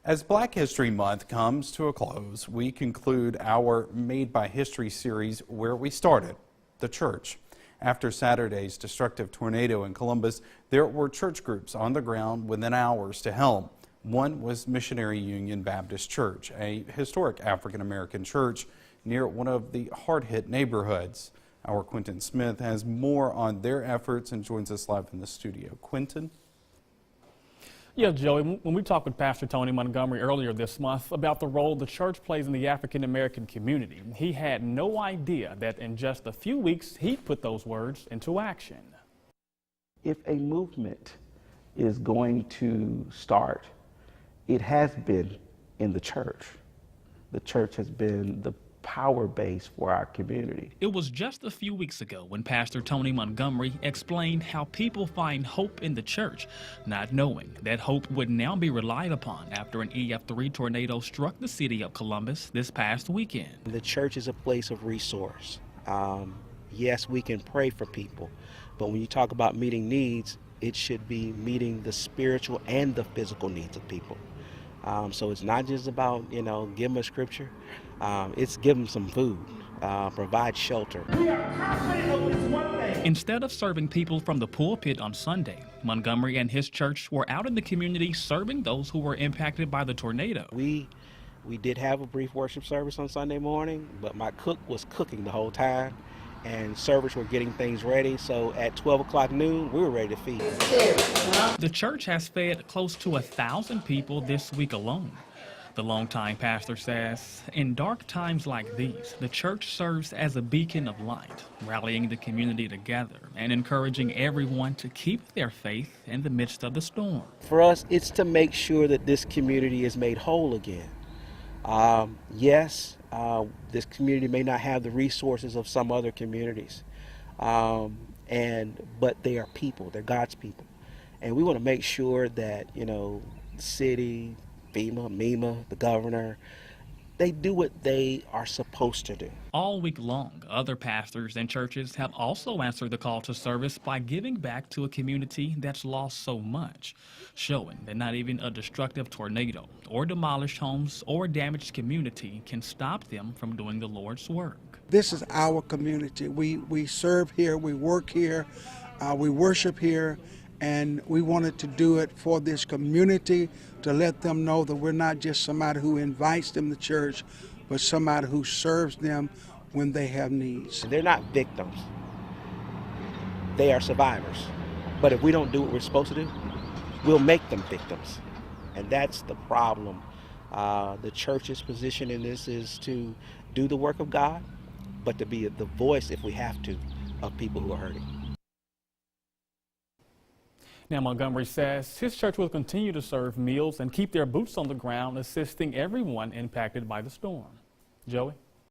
As Black History Month comes to a close, we conclude our Made by History series where we started, the church. After Saturday's destructive tornado in Columbus, there were church groups on the ground within hours to help. One was Missionary Union Baptist Church, a historic African-American church near one of the hard-hit neighborhoods. Our Quentin Smith has more on their efforts and joins us live in the studio. Quentin? Yeah, Joey, when we talked with Pastor Tony Montgomery earlier this month about the role the church plays in the African-American community, he had no idea that in just a few weeks he'd put those words into action. If a movement is going to start, it has been in the church. The church has been the power base for our community. It was just a few weeks ago when Pastor Tony Montgomery explained how people find hope in the church, not knowing that hope would now be relied upon after an EF3 tornado struck the city of Columbus this past weekend. The church is a place of resource. Yes, we can pray for people, but when you talk about meeting needs, it should be meeting the spiritual and the physical needs of people. So it's not just about, give them a scripture. It's give them some food, provide shelter. Instead of serving people from the pulpit on Sunday, Montgomery and his church were out in the community serving those who were impacted by the tornado. We did have a brief worship service on Sunday morning, but my cook was cooking the whole time, and servers were getting things ready. So at 12 o'clock noon, we were ready to feed. The church has fed close to 1,000 people this week alone. The longtime pastor says, in dark times like these, the church serves as a beacon of light, rallying the community together and encouraging everyone to keep their faith in the midst of the storm. For us, it's to make sure that this community is made whole again. Yes, this community may not have the resources of some other communities, but they are people, they're God's people. And we want to make sure that, the city, FEMA, MEMA, the governor, they do what they are supposed to do. All week long, other pastors and churches have also answered the call to service by giving back to a community that's lost so much, showing that not even a destructive tornado or demolished homes or damaged community can stop them from doing the Lord's work. This is our community. We serve here, we work here, we worship here, and we wanted to do it for this community to let them know that we're not just somebody who invites them to church, but somebody who serves them when they have needs. They're not victims. They are survivors. But if we don't do what we're supposed to do, we'll make them victims. And that's the problem. The church's position in this is to do the work of God, but to be the voice, if we have to, of people who are hurting. Now, Montgomery says his church will continue to serve meals and keep their boots on the ground, assisting everyone impacted by the storm. Joey?